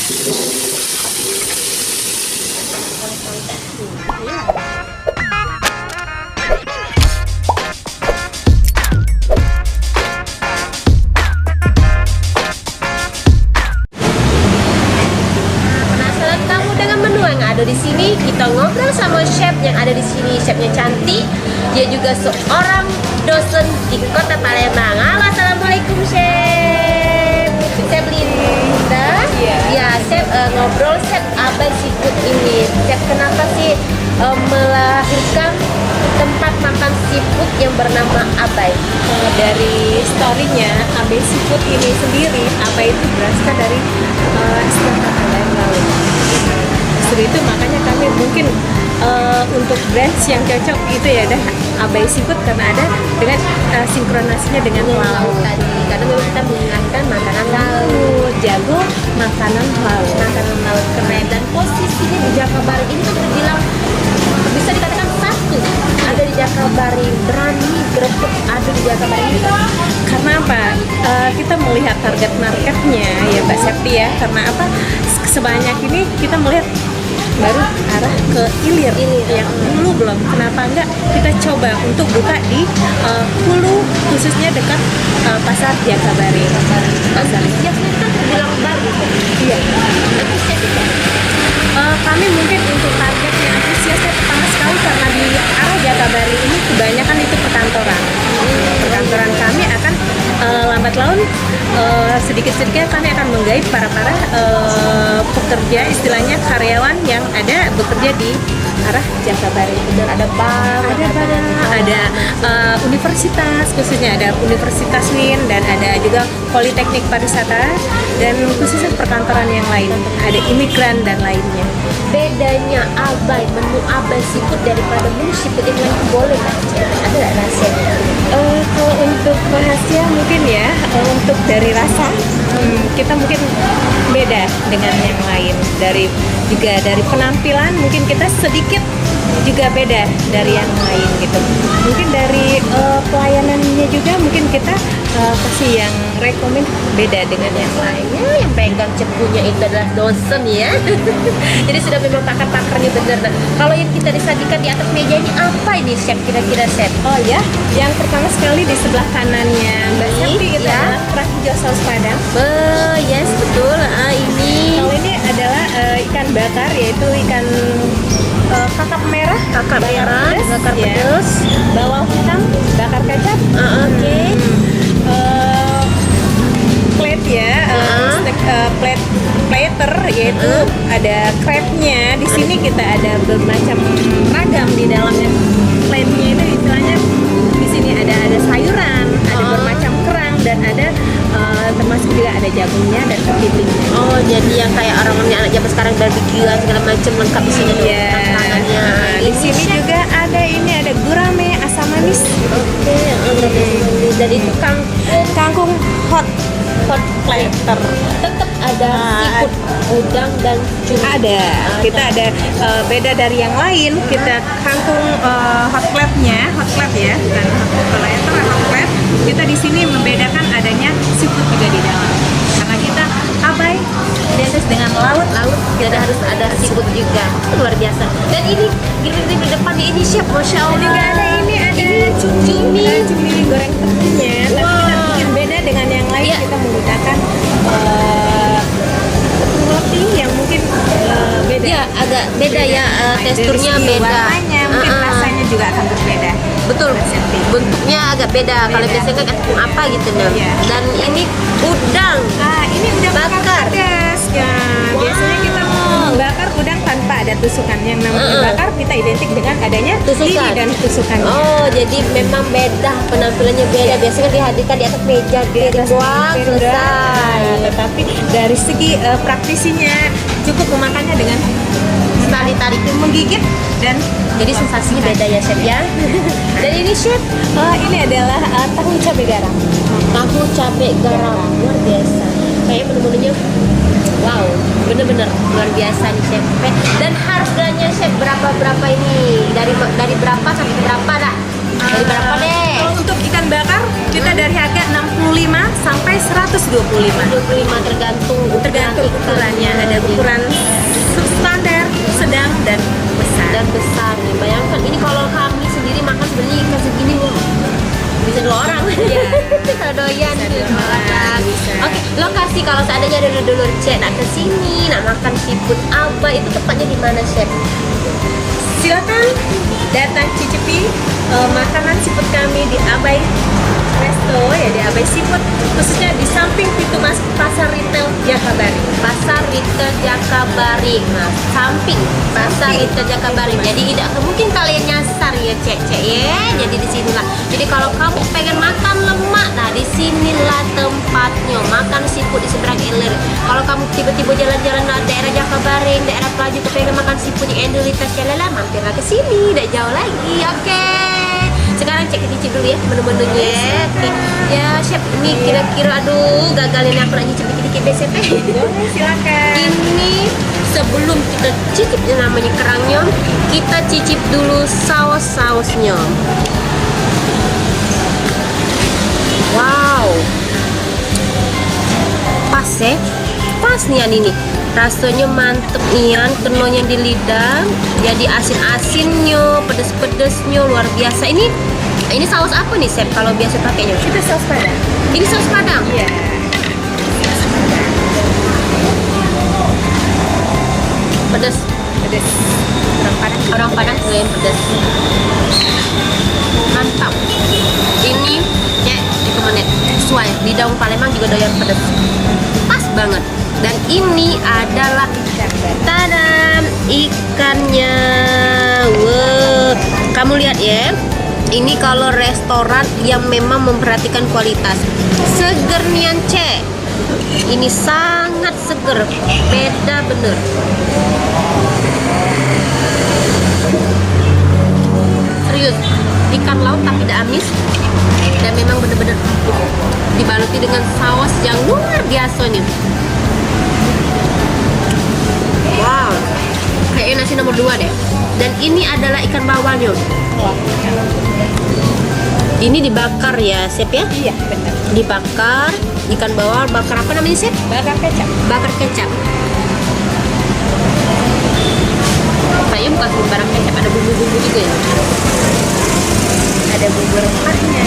Penasaran kamu dengan menu yang ada di sini? Kita ngobrol sama chef yang ada di sini. Chefnya cantik. Dia juga seorang dosen di Kota Palembang. Halo, assalamualaikum chef. Chef Linda. Ya, chef ngobrol chef Abai Seafood ini. Chef, kenapa sih melahirkan tempat makan seafood yang bernama Abai? Dari story-nya Abai Seafood ini sendiri, Abai itu berasal dari istilah kata lain laut. Justru itu makanya kami mungkin untuk brands yang cocok itu ya dah Abai Seafood karena ada dengan sinkronasinya dengan laut. Karena memang kita menginginkan makanan laut. Jago makanan laut. Makanan laut keren, dan posisinya di Jakabaring ini kan terbilang bisa dikatakan satu ada di Jakabaring, berani grebek ada di Jakabaring ini. Karena apa? Kita melihat target marketnya ya Mbak Septi ya. Karena apa? Sebanyak ini kita melihat baru arah ke Ilir yang Hulu belum. Kenapa enggak kita coba untuk buka di Hulu, khususnya dekat pasar Jakabaring. Pasar siapnya kan terbilang baru. Iya. Antusias itu. Kami mungkin untuk targetnya antusiasnya pertama sekali karena di arah Jakabaring ini kebanyakan itu perkantoran. Perkantoran kami akan lambat laun sedikit-sedikit kami akan menggait para pekerja, istilahnya karyawan yang ada bekerja di arah Jakabaring. Dan ada bank, ada universitas, khususnya ada Universitas WIN dan ada juga Politeknik Pariwisata dan khususnya perkantoran yang lain, ada imigran dan lainnya. Bedanya Abai, menu Abai Seafood daripada menu seafood yang lain, boleh nggak? Ada nggak rahasianya? Kalau untuk rahasia mungkin ya, untuk dari rasa kita mungkin beda dengan yang lain. Juga dari penampilan mungkin kita sedikit juga beda dari yang lain gitu. Mungkin dari pelayanannya juga mungkin kita kasih yang rekomen beda dengan yang lain. Yang pegang cepunya itu adalah dosen ya. Jadi sudah memang pakar-pakarnya bener. Nah, kalau yang kita disajikan di atas meja ini apa ini chef, kira-kira chef? Oh ya, yang pertama sekali di sebelah kanannya Mbak Septi itu ya. adalah kerang hijau saus padang. Yes, betul. Ini Kalau ini adalah ikan bakar, yaitu ikan kakap merah, kakak merah, bakar ya. pedas, Bawang hitam, bakar kacang. oke. Plate ya, plate plater, yaitu ada crab-nya. Di sini kita ada bermacam ragam di dalamnya. Plate-nya itu istilahnya di sini ada sayuran, ada bermacam kerang dan ada termasuk juga ada jagungnya dan kepitingnya. Oh, jadi yang kayak orang-orang anak zaman sekarang barbekyuan segala macam lengkap di sini. Iya. Di sini juga ada gurame asam manis. Oke, jadi itu Kangkung hot platter. tetap ada seafood, udang dan cumi. Ada. Kita ada beda dari yang lain. Kita kangkung hot plate-nya, hot plate ya, bukan kalau yang hot plate. Kita di sini membedakan adanya seafood juga di dalam. Karena kita Abai identik dengan laut, Jadi harus ada seafood juga. Luar biasa. Dan ini di depan ini chef, masya Allah. juga ada cumi goreng tepungnya. Tapi kita bikin beda dengan yang lain. Iya. Kita menggunakan tepung roti yang mungkin beda. Iya, agak beda ya, teksturnya Dari segi beda. warnanya mungkin rasanya juga akan berbeda. Betul, bentuknya agak beda. Kalau Beda. biasanya kan tepung apa gitu nah. Iya. Dan ini udang. Ini udang Bakar. pedas ya. Biasanya kita membakar udang tanpa ada tusukan. Yang namanya bakar kita identik dengan adanya Tusukan. lidi dan tusukannya. Oh, jadi memang beda, penampilannya beda. Biasanya dihadirkan di atas meja, piring doang, selesai. Tetapi dari segi praktisinya cukup memakannya dengan Tarik-tarik menggigit dan jadi sensasinya beda ya chef ya. Dan ini chef ini adalah tahu cabai garam. tahu cabai garam, luar biasa. Kayak menu-menunya wow, bener-bener luar biasa nih chef. Dan harganya chef berapa ini? Dari berapa sampai berapa dah? Dari berapa deh? Kalau untuk ikan bakar kita dari harga 65 sampai 125. 25 tergantung Tergantung ukurannya. Ada lokasi kalau seandainya ada dulur cek nak ke sini, nak makan seafood Abai, itu tepatnya di mana, Chef? Silakan datang cicipi makanan seafood kami di Abai Resto, ya di Abai Seafood, khususnya di samping pintu masuk Pasar Retail Jakabaring. Pasar Retail Jakabaring. Nah, samping Pasar Retail Jakabaring. Jadi tidak mungkin kalian nyasar ya, Cek ya. Jadi di sinilah. Jadi kalau kamu pengen makan lemak, nah di sinilah tempatnya. Makan seafood di seberang ilir. Kalau kamu tiba-tiba jalan-jalan ke daerah Jakabaring, daerah Pelaju, pengen makan seafood yang endolitas jalala, mampirlah ke sini. Tidak jauh lagi. Oke. Sekarang cek cicip dulu ya menu-menunya. Oke. Ya, Chef, ini kira-kira aduh gagal ini aku nak nyicip dikit-dikit BCP. Silakan. Ini sebelum kita cicip yang namanya kerangnya, kita cicip dulu saus-sausnya. Wow, pas ya, pas nih ini. Rasanya mantep nian, kenonya di lidah, jadi asin-asinnya, pedes-pedesnya luar biasa. Ini saus apa nih, Chef? Kalau biasa pakainya? Itu saus padang. Ini saus Padang. Iya. Pedes. Pedas. Orang Padang doyan pedas. Mantap. Ini cek itu menit sesuai. Di daun Palembang juga doyan pedas. Pas banget. Dan ini adalah tadam, ikannya. Wow. Kamu lihat ya. Ini kalau restoran yang memang memperhatikan kualitas. Seger nian cek. Ini sangat seger. Beda bener. Serius, ikan laut tapi tidak amis dan memang benar-benar dibaluti dengan saus yang luar biasa nih. Wow, kayaknya nasi nomor 2 deh. Dan ini adalah ikan bawalnya. Ini dibakar ya, Chef ya? Iya, benar. Dibakar, ikan bawal bakar apa namanya, Chef? Bakar kecap. Bakar kecap. Kayaknya bukan sembarang kecap, ada bumbu-bumbu juga ya. Ada bumbu rempahnya.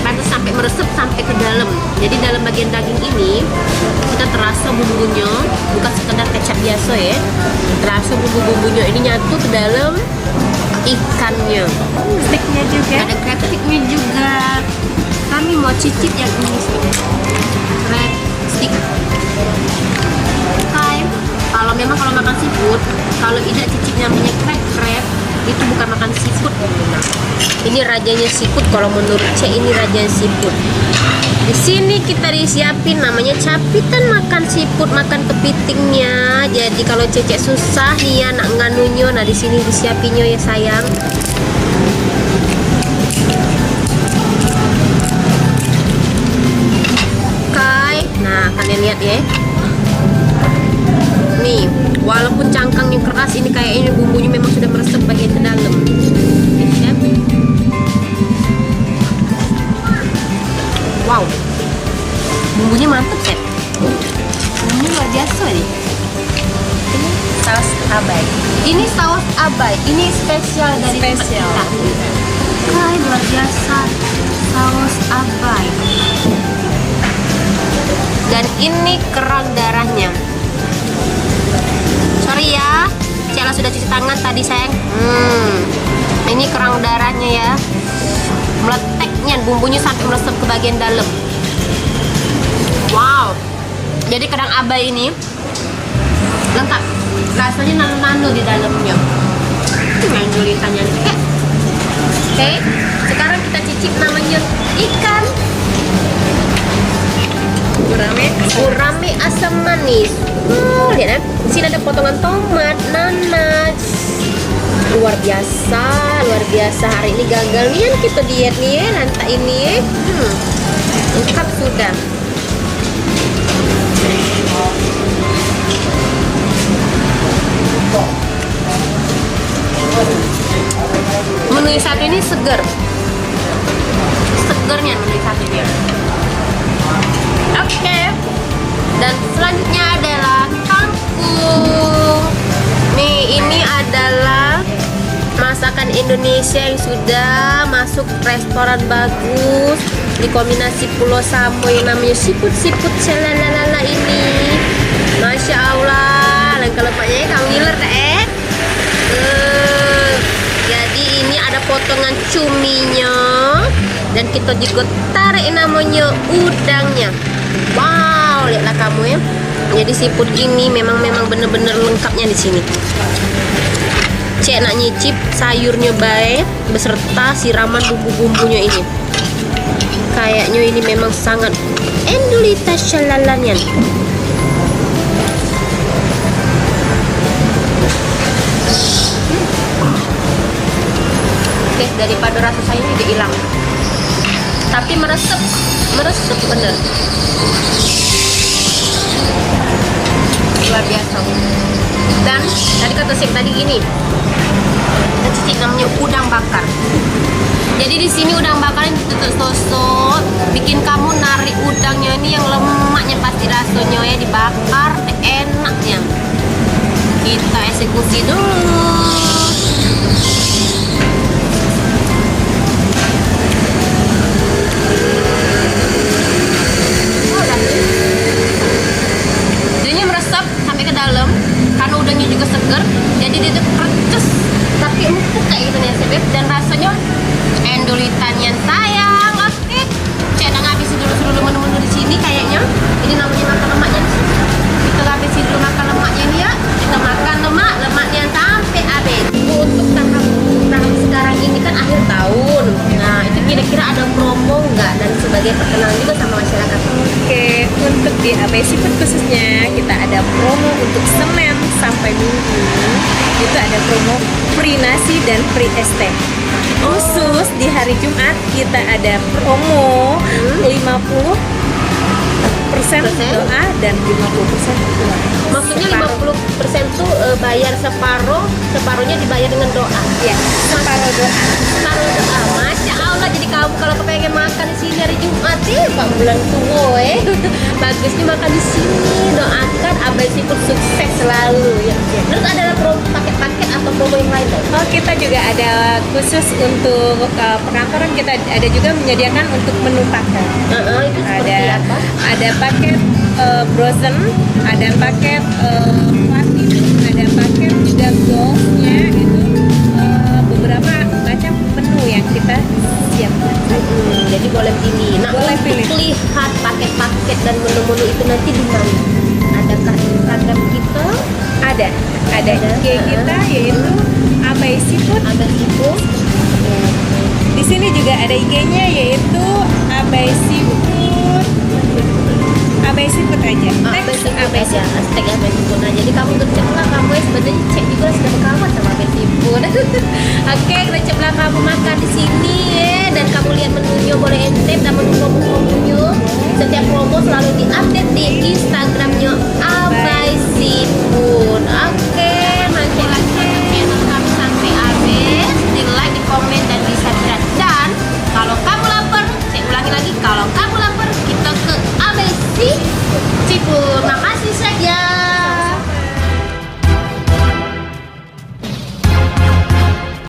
Pantas sampai meresep sampai ke dalam. Jadi dalam bagian daging ini kita terasa bumbunya, bukan sekedar kecap biasa ya. Terasa bumbu-bumbunya ini nyatu ke dalam ikannya. Sticknya juga. Ada crab sticknya juga. Kami mau cicip yang ini sih. Crab stick. Hai. Kalau memang kalau makan seafood, kalau tidak cicip namanya crab itu bukan makan seafood. Ini rajanya seafood kalau menurut Cek, ini rajanya seafood. Di sini kita disiapin namanya capitan makan seafood, makan kepitingnya. Jadi kalau Cecek susah nih ya nak nganunya, nah di sini disiapinnya ya sayang. Kai, nah kalian lihat ya. Nih, walaupun cangkangnya keras, ini kayaknya bumbunya memang sudah meresap bagian ke dalam. Ya. Wow, bumbunya mantap, Chef. Bumbunya luar biasa nih. Ini saus Abai. Ini saus Abai, ini spesial dari tempat Spesial. kita. Kai, luar biasa, saus Abai. Dan ini kerang darahnya. Sorry ya, Cela sudah cuci tangan tadi sayang. Ini kerang darahnya ya, meleteknya bumbunya sampai meresap ke bagian dalam. Wow, jadi kerang Abai ini lengkap, rasanya nano-nano di dalamnya. Yang julitannya nih. Oke, sekarang kita cicip namanya ikan gurame asam manis. Lihat ya, di sini ada potongan tomat, nanas. Luar biasa, luar biasa. Hari ini gagal nih kita diet nih ya, lantai ini. Lengkap sudah. Menu yang satu ini seger. Segernya menu satunya. Oke. Dan selanjutnya adalah kangkung. Nih, ini adalah masakan masakan Indonesia yang sudah masuk restoran bagus di kombinasi Pulau Samo yang namanya siput-siput shalalala ini. Masya Allah, dan kalau lemaknya kamu ngiler jadi ini ada potongan cuminya dan kita juga tarik namanya udangnya. Wow, lihatlah kamu ya. Jadi siput ini memang bener-bener lengkapnya di sini. Cek nak nyicip sayurnya baik beserta siraman bumbu-bumbunya ini. Kayaknya ini memang sangat endulita shalalanya. Oke, daripada rasa sayurnya udah hilang. Tapi meresep bener. Luar biasa. Dan tadi kata chef tadi gini, kita cicip namanya udang bakar. Jadi di sini udang bakar ini tutup sosok, bikin kamu narik udangnya ini yang lemaknya pasti rasanya ya dibakar enaknya. Kita eksekusi dulu. Dia meresap sampai ke dalam karena udangnya juga seger, jadi dia tuh perces tapi empuk kayak gitu nih Beb, dan rasanya endulitannya sayang. Oke, cek udah ngabisin dulu menu-menu di sini kayaknya. Ini namanya makan lemaknya. Kita ngabisin dulu makan lemaknya nih ya. Kita makan lemaknya sampai habis. Untuk tahap sekarang ini kan akhir tahun. Nah, itu kira-kira ada promo nggak dan sebagai perkenalan juga sama masyarakat? Oke, untuk di AB Siput khususnya kita ada promo untuk Senin sampai Minggu. Itu ada promo free nasi dan free ST. Khusus di hari Jumat kita ada promo 50% doa dan 50% uang. Maksudnya 50% tuh bayar separuhnya dibayar dengan doa. Ya, separuh doa. Separuh doa. Masya Allah, jadi kamu kalau kepengen makan di sini hari Jumat Pak bulan tua bagusnya makan di sini. Doakan Abai Siput sukses selalu ya. Terus ada promo paket-paket atau promo yang lain tuh? Oh, kita juga ada khusus untuk perkantoran, kita ada juga menyediakan untuk menu paket. Itu seperti Ada apa? ada paket frozen, ada paket platinum, ada paket juga goldnya. Itu beberapa macam menu yang kita siapkan. Jadi boleh pilih. Nah, Boleh untuk pilih. lihat paket-paket dan menu-menu itu nanti di mana? Adakah Instagram kita? Ada Ada. IG kita yaitu Abai Siput. Ada Siput. Di sini juga ada IG-nya yaitu Abai Siput. Abai Siput aja. Abai Teks Siput Abai aja, Siput. hashtag Abai Siput. Nah, jadi kamu untuk cek lah kamu sebenarnya cek juga sudah berkawan sama Abai Siput. Oke, kita cek lah kamu makan di sini ya, dan kamu lihat menunya boleh intip dan menu promo-promonya. Setiap promo selalu diupdate di Instagramnya Abai Siput. Oke.